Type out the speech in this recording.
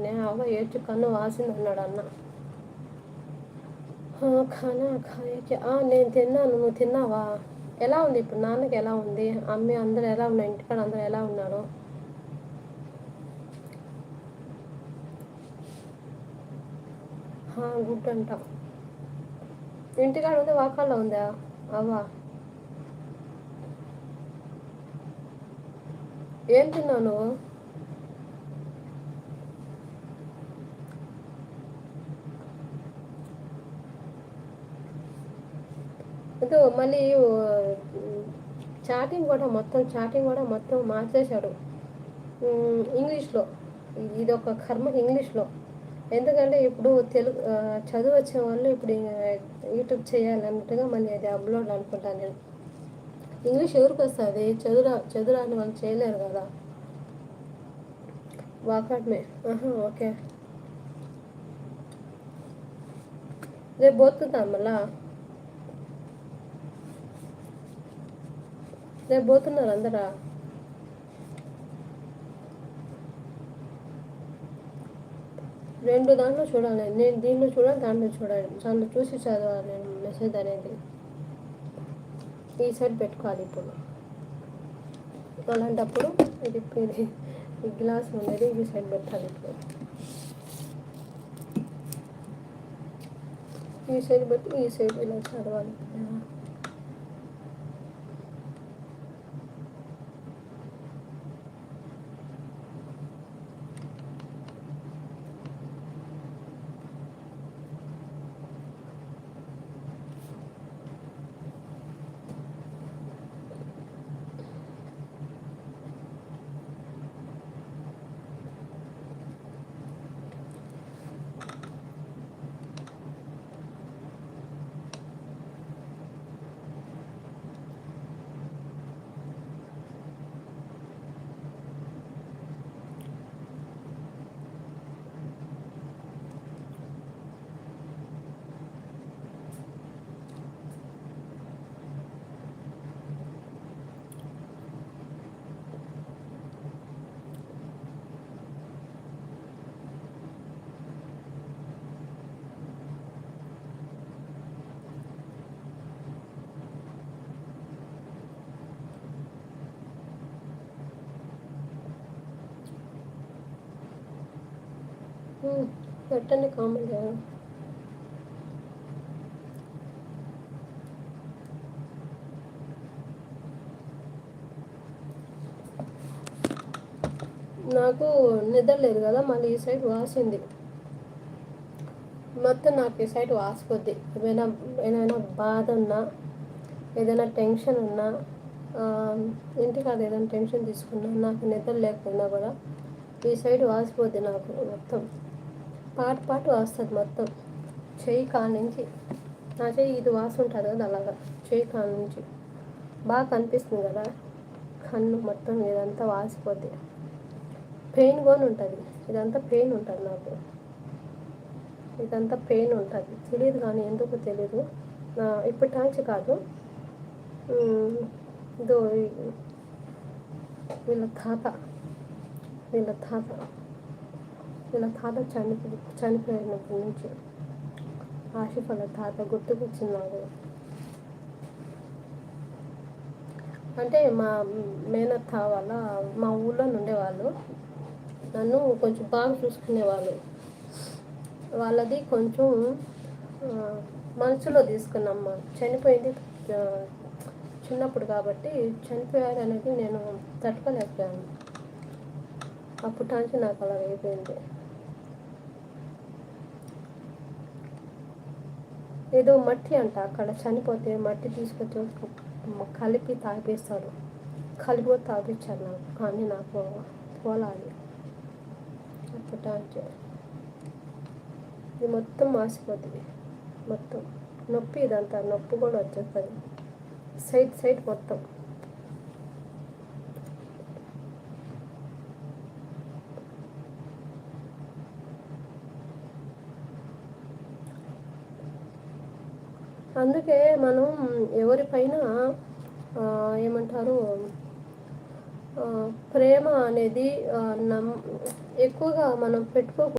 నేను అవ్వ ఏడ్చి కన్ను వాసింది అన్నాడు అన్న. ఖానా ఖాయకి నేను తిన్నాను, నువ్వు తిన్నావా? ఎలా ఉంది ఇప్పుడు? నాన్నకి ఎలా ఉంది? అమ్మ అందరూ ఎలా ఉన్నారు? ఇంటికాడ అందరూ ఎలా ఉన్నారు? గుడ్ అంట. ఇంటికాడ ఉంది, వాకాల్లో ఉందా అవ్వ? ఏం తిన్నావు నువ్వు? ఇదో మళ్ళీ చాటింగ్ కూడా మొత్తం మార్చేశాడు ఇంగ్లీష్లో. ఇది ఒక కర్మ ఇంగ్లీష్లో. ఎందుకంటే ఇప్పుడు తెలుగు చదువు వచ్చే వాళ్ళు ఇప్పుడు యూట్యూబ్ చేయాలన్నట్టుగా మళ్ళీ అది అప్లోడ్ అనుకుంటాను నేను. ఇంగ్లీష్ ఎవరికి వస్తుంది? చదువురాని వాళ్ళు చేయలేరు కదా. వాకాడ్మే. ఓకే. రేపు పోతుందా మళ్ళా? రేపు పోతున్నారు అందరా? రెండు దాంట్లో చూడాలి నేను, దీంట్లో చూడాలి, దాంట్లో చూడాలి. దాంట్లో చూసి చదవాలి నేను మెసేజ్ అనేది. ఈ సైడ్ పెట్టుకోవాలి ఇప్పుడు. అలాంటప్పుడు ఇది ఈ గ్లాస్ ఉండేది ఈ సైడ్ పెట్టాలి ఇప్పుడు. ఈ సైడ్ పెట్టి ఈ సైడ్ ఇలా చదవాలి. పెట్టండి కామెంట్. నాకు నిద్ర లేదు కదా, మళ్ళీ ఈ సైడ్ వాసింది మొత్తం. నాకు ఈ సైడ్ వాసిపోద్ది. ఏదైనా బాధ ఉన్నా, ఏదైనా టెన్షన్ ఉన్నా, ఇంటికాడ ఏదైనా టెన్షన్ తీసుకున్నా, నాకు నిద్ర లేకపోయినా కూడా ఈ సైడ్ వాసిపోద్ది నాకు మొత్తం. పాటు వాస్తుంది మొత్తం. చెయ్యి కాడ నుంచి, నా చెయ్యి ఇది వాసి ఉంటుంది కదా, అలాగా చెయ్యి కాడ నుంచి బాగా కనిపిస్తుంది కదా కన్ను మొత్తం. ఇదంతా వాసిపోద్ది. పెయిన్ కూడా ఉంటుంది. ఇదంతా పెయిన్ ఉంటుంది నాకు. ఇదంతా పెయిన్ ఉంటుంది. తెలియదు కానీ ఎందుకు తెలీదు. ఇప్పటి నుంచి కాదు. ఇదో వీళ్ళ తాత చనిపోయినప్పటి నుంచి ఆసిఫ్ వాళ్ళ తాత గుర్తుకొచ్చింది నాకు. అంటే మా మేనత్త వాళ్ళ మా ఊళ్ళో ఉండేవాళ్ళు. నన్ను కొంచెం బాగా చూసుకునేవాళ్ళు. వాళ్ళది కొంచెం మనసులో తీసుకున్నామ్మా. చనిపోయింది చిన్నప్పుడు కాబట్టి చనిపోయారు అనేది నేను తట్టుకోలేకపోయాను. అప్పటి నుంచి నాకు అలా అయిపోయింది. ఏదో మట్టి అంట, అక్కడ చనిపోతే మట్టి తీసుకొచ్చి కలిపి తాగిపిస్తాడు. కలిపి తాగిపించారు నాకు, కానీ నాకు పోలాలి. అప్పటి నుంచి ఇది మొత్తం మాసిపోతుంది. మొత్తం నొప్పి, ఇదంతా నొప్పి కూడా వచ్చేస్తుంది సైడ్ మొత్తం. అందుకే మనం ఎవరిపైన ఏమంటారు ప్రేమ అనేది ఎక్కువగా మనం పెట్టుకోకూడదు.